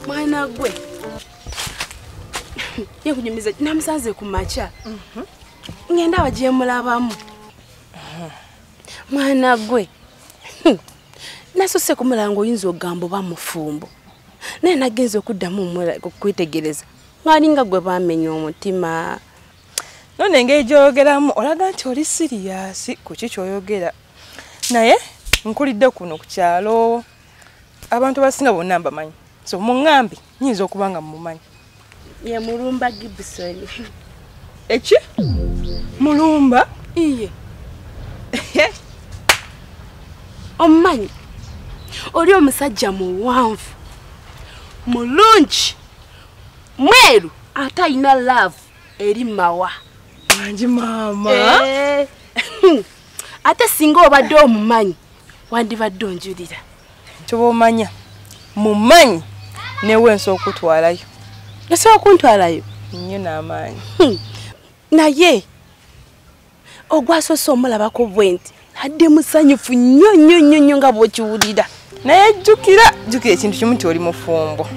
Mwana gwe. Yekunyumiza namusanze ku macha. Ngenda bajemulabamu. Mwana gwe. Nasose kumulango oyinza ogambo bamufumbo. Naye nagenze okuddamu okwetegereza. Ngalinga gwe bamenya omutima. None engeri gy'oyogeramu olaga nti oli serious ku ki ky'oyogera. Naye nkulidde kuno ku kyalo abantu abasinga bonna mbamanyi. So muŋŋambi nyinza okuba nga mmumanyi. Ye Mulumba Gibson. Eki? Mulumba? Iye. Omanyi. Oli omusajja muwanvu. Mulungi. Mweru atayina love eri mawa. Anji mama. Ate singa obadde omumanyi wandibadde onjulira. Kyoba omanya mumanyi newe nso okutwalayo. Yasobola okuntwalayo? Nnyo n'amaanyi. Naye ogwasoose omulabako bwenti adde musanyufu nnyo nga bw'okiwulira. Naye jjukira ekintu kimu nti oli mufumbo.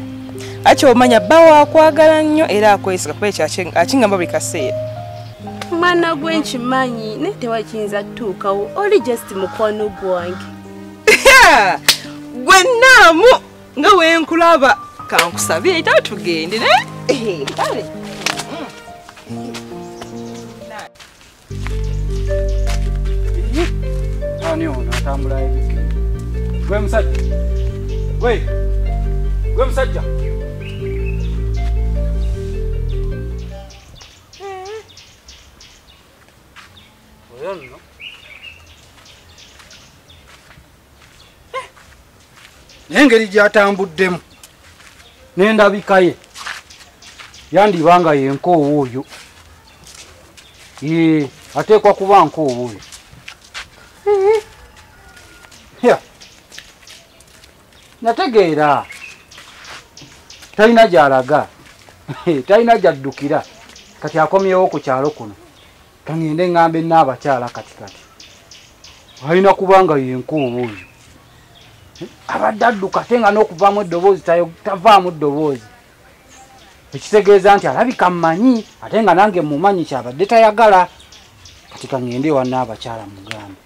Ati omanya bba waakwagala nnyo era akwesiga kuba ekyo akingamba buli kaseera. Mwana gwe nkimanyi naye tewakiyinza kutuukawo. Oli just mukwano gwange. Gwe nnaamu nga wenkulaba kankusabye era tugende ne? Kale. Ani ono atambula ebike. Gwe musajja. Gwe musajja. Oyo nno. N'engeri gy'atambuddemu n'endabika ye yandibanga yenkoowa oyo. Ateekwa kuba nkoowa oyo. Nategeera talina gy'alaga, talina gy'addukira, kati akomyewo ku kyalo kuno. Kangende ngambe n'abakyala katikati. Alina kubanga yenkoowa oyo. Abadde adduka ate nga n'okuvaamu eddoboozi tavaamu ddoboozi. Ekitegeeza nti alabika mmanyi ate nga nange mumanyi kyabadde tayagala. Kati kangende ewa n'abakyala mugambe.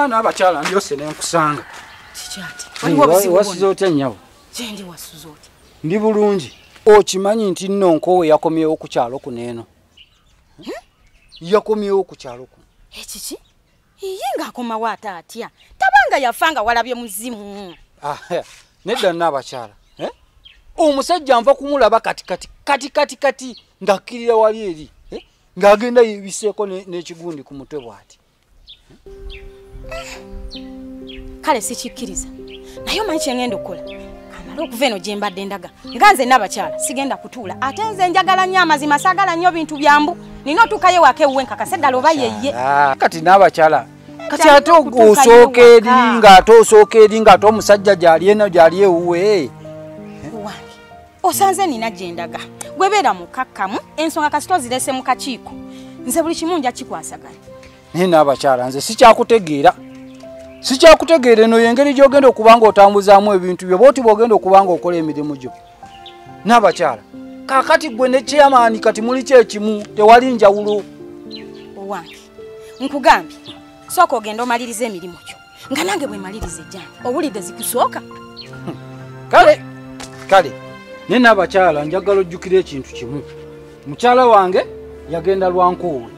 N'abakyala ndyose n'enkusanga. Kikyati. Wasize otya nnyabo? Gyendi wasuze otya? Ndi bulungi. Okimanyi nti nno nkoowe yakomyewo ku kyalo kuno eno? Yakomyewo ku kyalo kuno. Ekiki? Iye ng'akomawo ate atya? Tabanga yafanga walabye muzimu. Nedda n'abakyala. Omusajja nva kumulaba kati ng'akkirira wali eri. Ng'agenda yeebiseeko n'ekigundi ku mutwe bw'ati. Kale sikikkiriza. Naye omanyi kye ngenda okukola? Kamala okuva eno gye mbadde ndaga. Nga nze n'abakyala sigenda kutuula. Ate nze njagala nnyo amazima saagala nnyo bintu byambu. Nina otuukayo ewaka ewuwe nkakase ddala oba yeye. Kati n'abakyala. Kati ate osooka eri ng'ate omusajja gy'ali eno gy'ali ewuwe. Wange. Osanze nina gye ndaga. Gwe beera mukakkamu ensonga kasita ozirese mu kakiiko. Nze buli kimu nja kikwasagala. Naye n'abakyala nze sikyakutegeera. Sikyakutegeera eno y'engeri gy'ogenda okuba ng'otambuzaamu ebintu byo bw'oti bw'ogenda okuba ng'okola emirimu gyo. N'abakyala kaakati gwe ne chairman kati muli kyekimu tewali njawulo. Owange nkugambye sooka ogenda omaliriza emirimu gyo nga nange bwe maliriza ejjange owulidde zikusooka. Kale naye n'abakyala njagala ojjukira ekintu kimu. Mukyala wange yagenda lwa nkoowe.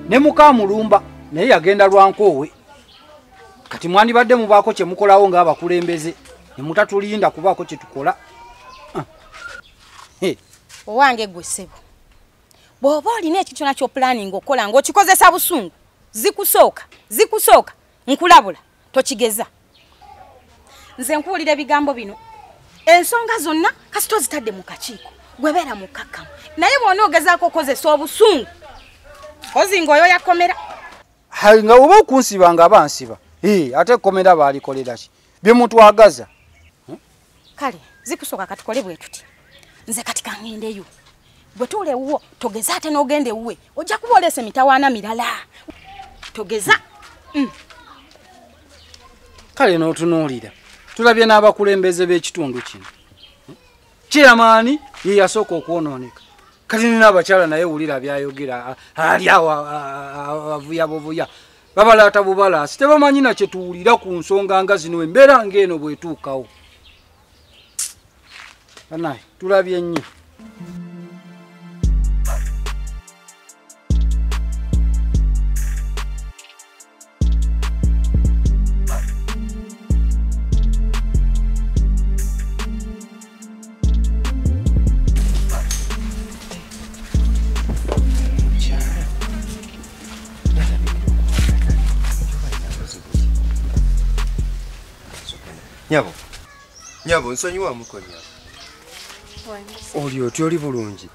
Ne muka Mulumba naye yagenda lwa nkoowe. Kati mwandibadde mubaako kye mukolawo ng'abakulembeze ne mutatulinda kubaako kye tukola. Owange gwe ssebo bw'oba olina ekintu nakyo planning okola ng'okikozesa busungu zikusooka nkulabula tokigeza. Nze nkuwulira ebigambo bino ensonga zonna kasita ozitadde mu kakiiko gwe beera mukkakkamu naye bw'ona ogezaako okozesa obusungu Ozingo oyo yakomera. Hayi nga oba okunsiba nga bansiba. Ate komera balikolera ki? Bye mutwagaza. Kale, zikusoka katukole bwe tuti. Nze kati kangendeyo. Bwe tule uwo togeza ate n'ogende uwe. Ojja kubolese mitawana mirala. Togeza. Kale n'otunuulira. Tulabye n'abakulembeze b'ekitundu kino. Chairman ye yasooka okwonooneka. Kati n'abakyala naye wulira byayogera ali avuya buvuya. Babalaata bubalaasi tebamanyi na kye tuwulira ku nsonga nga zino embeera ng'eno bwetuukawo. Banaye tulabye nnyo. Nyabo nsonyiwa muko nyabo. Oli otyo oli bulungi.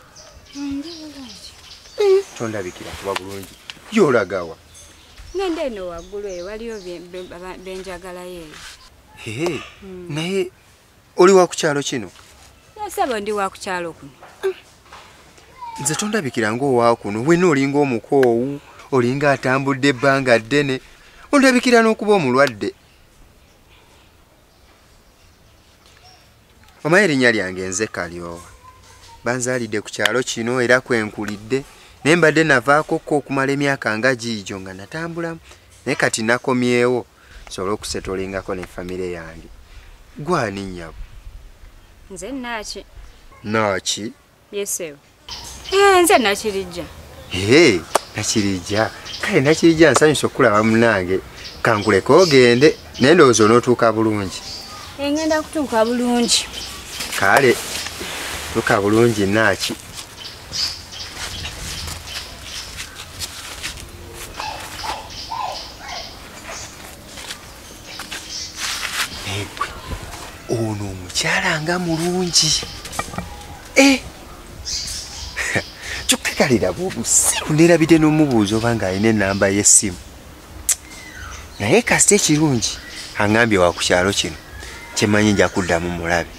Ndi bulungi. Tondabikira kuba bulungi. Yolagawa. Ngende eno waggulu eyo waliyo benjagala yeyo. Naye oli wa kukyalo kino? Nasaba ndi wa kukyalo kuno. Nze tondabikira ng'owa kuno wenna olinga omukoowu olinga atambudde ebbanga ddene ondabikira n'okuba omulwadde. Omanyi erinnya lyange nze Kalyowa. Banzaalidde ku kyalo kino era kwenkulidde naye mbadde navaakokko okumala emyaka nga giijo nga natambulamu naye kati nakomyewo nsobole okusetolingako ne famire yange. Gwani nnyabo? Nze Naaki. Naaki? Yesewo. Nze Nakirijja. Nakirijja. Kale Nakirijja nsanyusa okulaba munange. Kankuleka ogende naye ndowooza onootuuka bulungi. Ngenda kutuuka bulungi. Kale tuuka bulungi Naaki. Ono omukyala nga mulungi. Kyokkakalira bubusiru neerabidde n'omubuuza oba ng'alina ennamba y'essimu. Naye kasita ekirungi aŋŋambye wa ku kyalo kino kyemanyi nja kuddamu mulabe.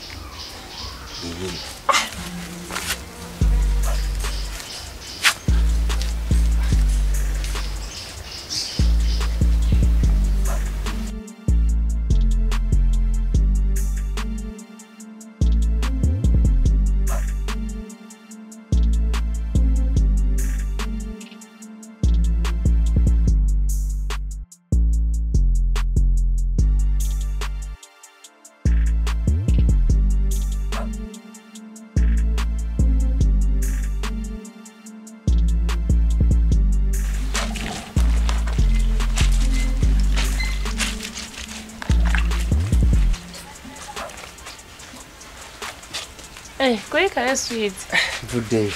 Kweka ya sweet. Budde.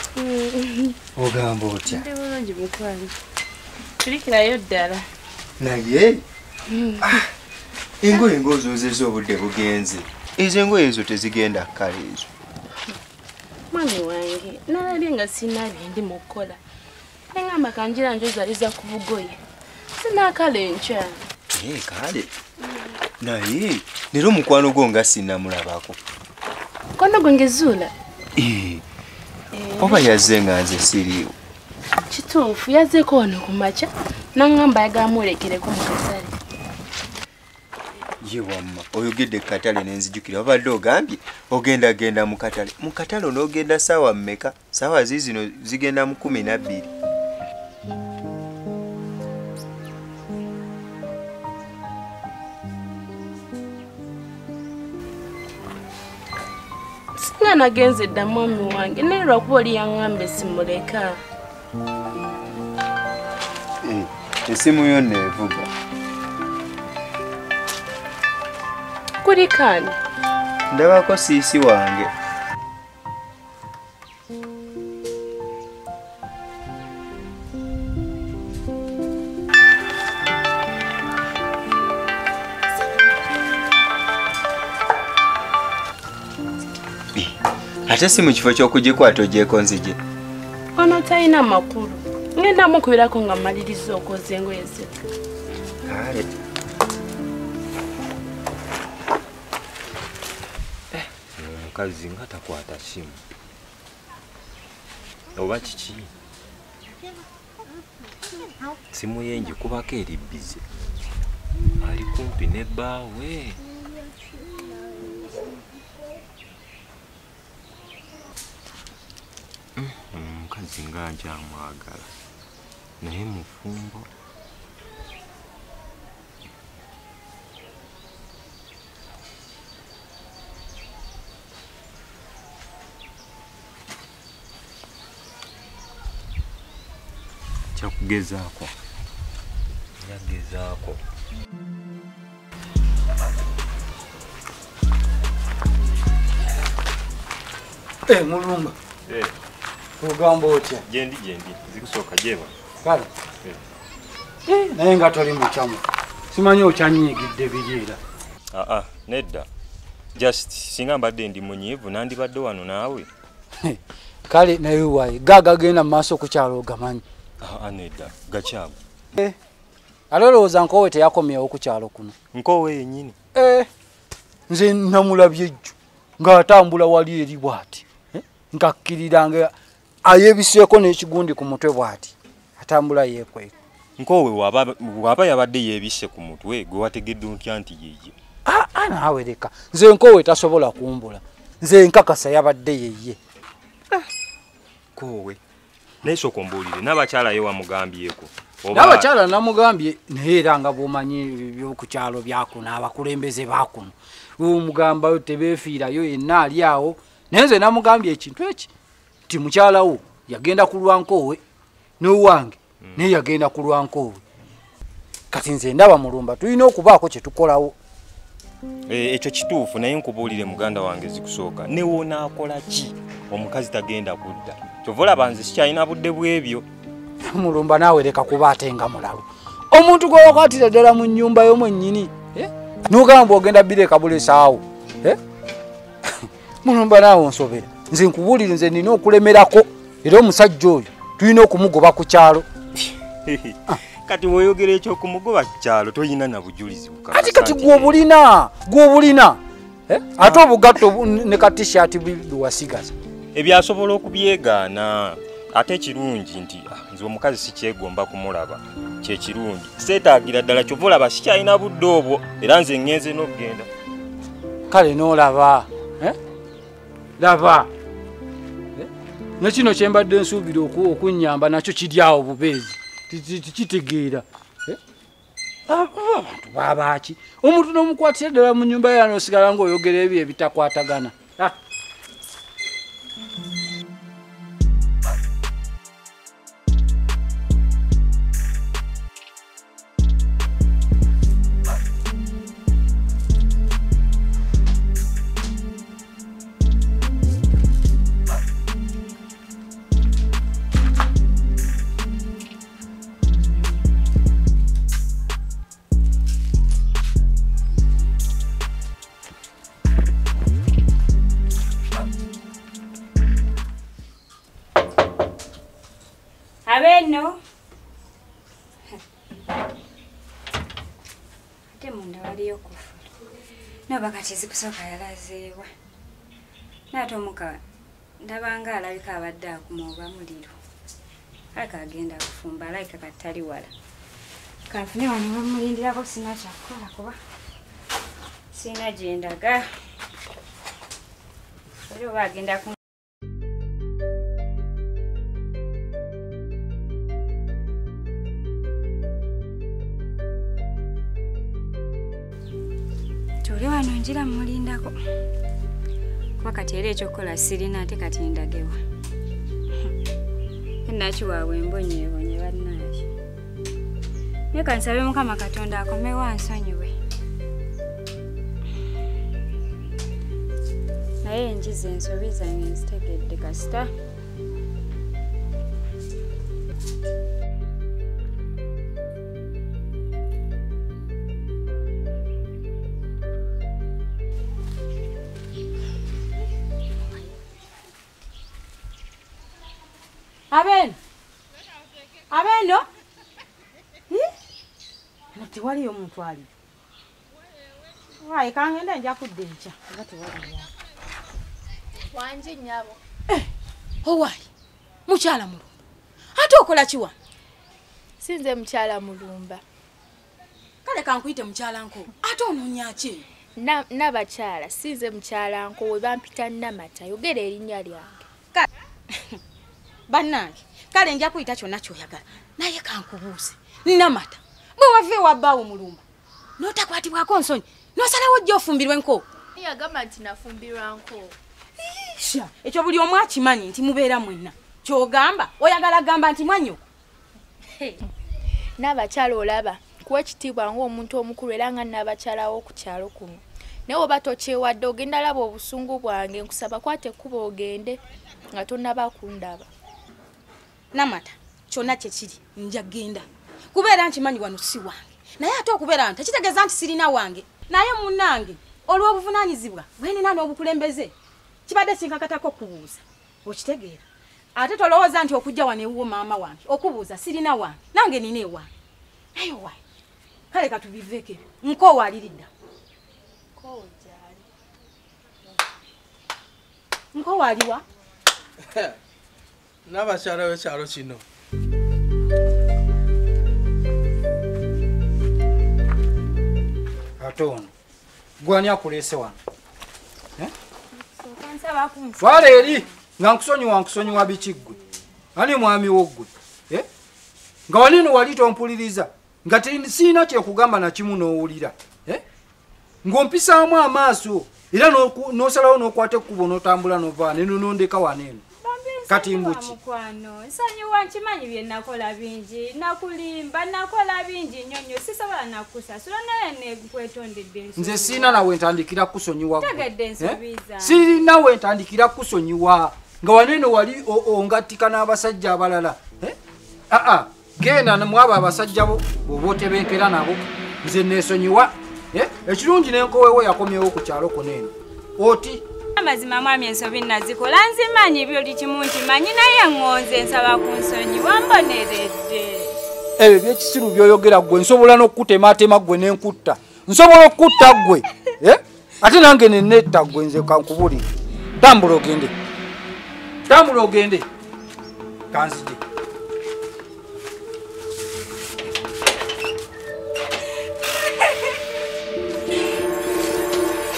Ogamba otya? Ndi bulungi mukwano. Tulikirayo ddala. Naye? Engoye ng'ozoozezza obudde bugenze. Ezo engoye ezo tezigenda kkala ezo. Mwami wange, nalabye nga sinabye ndi mu kukola. Engamba kanjira njozaliza ku bugoye. Sinaakala enkya. Kale. Naye, leero omukwano gwo nga sinnamulabako. Kono gwe ngezuula? Oba yazze nga nze siriiwo. Kituufu yazzeeko wano ku makya n'angamba ayagala mulekereko mu katale. Ye wamma oyogedde ku katale n'enzijukira obadde ogambye ogendagenda mu katale. Mu katale onoogenda ssaawa mmeka? Ssaawa ziizino zigenda mu 12. Singa nagenze dda mwami wange naye lwakuba oli yaŋŋambe simuleka. Essimu yonna evuga. Kuli kaani? Ndabako siisi wange. Ate si mu kifo ky'okugikwata ogyeko nzije. Ono talina makulu. ngenda mukubirako nga mmaliriza okoza engoye ze. Kale. Omukazi nga takwata simu. Oba kiki? Simu yenje kubako eri bize. Ali kumpi ne bbaawe. Omukazi nga nkyamwagala naye mufumbo. Kyakugezaako. Yagezaako. Mulumba. Ogamba otya? Jendi zikusooka jeba. Kale. Naye nga toli mukyamu. Simanyi okyanyigidde bijeera. Nedda. Just singa mbadde ndi munyiivu nandibadde wano naawe. Kale naye wayi gaga genda maaso ku kyalo ogamanyi. Nedda gakyago. Alolowooza nkowe teyakomyewo ku kyalo kuno. Nkowe yennyini. Nze namulabye ejjo ng'atambula wali eri bw'ati. Ngakkirirange ayebiseeko n'ekigundi ku mutwe bw'ati. Atambula yeekweka. Nkowe waba yabadde yeebisse ku mutwe gwe wategedde ntya nti yeye. Naawe leka. Nze nkowe tasobola kumbula. Nze nkakasa yabadde yeye. Kowe. Naye sooka ombuulire n'abakyala ye wamugambyeko. N'abakyala namugambye naye era nga bw'omanyi ebyoku kyalo byakuno abakulembeze baakuno. Omugambayo tebeefiirayo yenna ali awo. Naye nze namugambye ekintu eki nti mukyala wo yagenda ku lwankowe n'owange naye yagenda ku lwankowe. Kati nze ndaba Mulumba tulina okubaako kye tukolawo. Ekyo kituufu naye nkubuulire muganda wange zikusooka. Ne wonaakola ki omukazi tagenda kudda? Kyova olaba nze sikyalina budde bw'ebyo. Mulumba naawe leka kuba ate nga mulalu. Omuntu gwe wakwatira ddala mu nnyumba y'omwennyini n'ogamba ogenda bireka bulesaawo. Mulumba naawe onsobera. Nze nkubuulire nze nina okulemerako era omusajja oyo tulina okumugoba ku kyalo. Kati woyogera eky'okumugoba ku kyalo toyina na bujulizi bukaka. Kati gw'obulina. Ate obugatto ne ka t-shirt biwasigaza. Ebyasobola okubyegaana. Ate kirungi nti nze omukazi sikyegomba kumulaba. Kye kirungi. Seetaagira ddala kyova olaba sikyalina budde obwo era nze ngenze n'okugenda. Kale n'olaba. Laba. Nekino kyembadde nsuubira okunnyamba nakyo kiri awo bubeezi. Tikitegeera. Abantu babaaki. Omuntu n'omukwatira ddala mu nnyumba ye n'osigala ng'oyogera ebyo ebitakwatagana. Abeno. Ate munda waliyo kufa. Nabakati zikusooka yalazeebwa. N'ate omuka ndabanga alabika abadde akumoba muliro. Alika agenda kufumba alabika katali wala. Kanfune wano bamulindirako sina kyakukola kuba. Sina gye ndaga. Oli oba agenda ku tuli wano njira mulindako. Kuba kati era ekyokukola sirina ate kati ndagewa. Nakiwaabwe embonyeebonye bannaaye. Naye kansabe Mukama Katonda akomewo ansonyiwe. Naye enjiza ensobi zange nzitegedde kasita. Aben. Abeno? Nati wali omuntu ali. Wai kangenda nja kuddencha. Ngati wali. Wanje nyabo. Owali. Mukyala mulumba. Ate okola kiwa? Sinze mukyala mulumba. Kale kankuyite mukyala nko. Ate onoonya ki? Nabakyala sinze mukyala nko we bampita Namata yogera erinnya lyange. Bannange, kale nja kuyita kyonna ky'oyagala. Naye kankubuuze. Namata. Bwe wave wabbaawo mulumba. N'otakwatibwako nsonyi. N'osalawo ojja ofumbirwe nko. Yagamba nti nafumbirwa nko. Sha, ekyo buli omu akimanyi nti mubeera mwenna. Ky'ogamba, oyagala gamba nti mwanyo. Nabakyala olaba kuwa ekitiibwa ng'omuntu omukulu era nga nabakyalawo ku kyalo kuno. Naye oba tokyewadde ogenda laba obusungu bwange nkusaba kwate ekkuba ogende nga tonnaba kundaba. Namata, kyonna kye kiri nja genda. Kubeera nkimanyi wano si wange. Naye ate okubeera nti tekitegeeza nti sirina wange. Naye munnange olw'obuvunaanyizibwa bwe nina n'obukulembeze kibadde kinkakatako kubuuza. Okitegeera? Ate tolowooza nti okujja wano ewuwo maama wange okubuuza sirina wange. Nange nina ewange. Naye wayi. Kale katubiveeko. Nko waaliridda. Nko waaliwa? Nabakyala w'ekyalo kino. Ate ono gwani akuleese wano? Kansaba kunsi. Twala eri nga nkusonyiwa biki ggwe? Ani mwami wo ggwe? Nga waneno wali tompuliriza nga siina kyekugamba na kimu n'owulira. Ng'ompisaamu amaaso era n'osalawo n'okwata ekkubo n'otambula n'ova neno n'ondeka waneeno. Kati mbuki? Mukwano, nsonyiwa nkimanyi bye nakola bingi, nakulimba, nakola bingi nnyo sisobola nakusasula naye ne kwetondedde ensobi. Nze siina nawe ntandikira kusonyiwa. Tegedde ensobi zange. Sirina we ntandikira kusonyiwa nga waneeno wali ongattika n'abasajja abalala. Genda mwabo abasajja bo bw'oba otebenkera nabo. Nze neesonyiwa. Ekirungi n'enkowewo yakomyewo ku kyalo kuneeno. Oti Amazima mwami ensobi nazikola nzimanyi byoli kimu nkimanyi naye ngonze nsaba ku nsonyi wamboneredde. Ebyo by'ekisiru by'oyogera ggwe nsobola n'okukutemaatema ggwe n'enkutta. Nsobola okukutta ggwe. Ate nange nennetta ggwe nze kankubulire. Tambula ogende. Tambula ogende. Kanzije.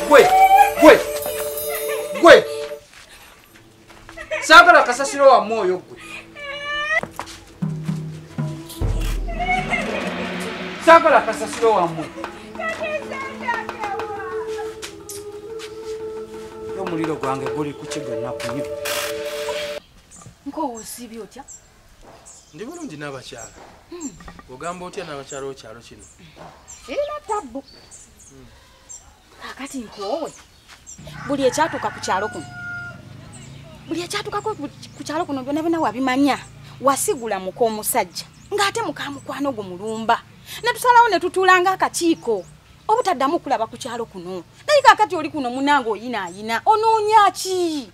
Gwe. Saagala kasasiro wa mwoyo gwe. Saagala kasasiro wa mwoyo. Omuliro gwange guli ku kigo ennaku nnyo. Nko osibye otya? Ndi bulungi n'abakyala. Ogamba otya n'abakyala w'ekyalo kino? Erina tabbu. Akati nkoowe. Buli ekyatuuka ku kyalo kuno. Buli ekyatukako ku kyalo kuno byonna wabimanya. Wasigula muko omusajja. Ng'ate mukamukwano gwo mulumba. Ne tusalawo ne tutuulanga akakiiko. Obutaddamu kulaba ku kyalo kuno. Naye kakati oli kuno munange oyinaayina. Onoonya ki?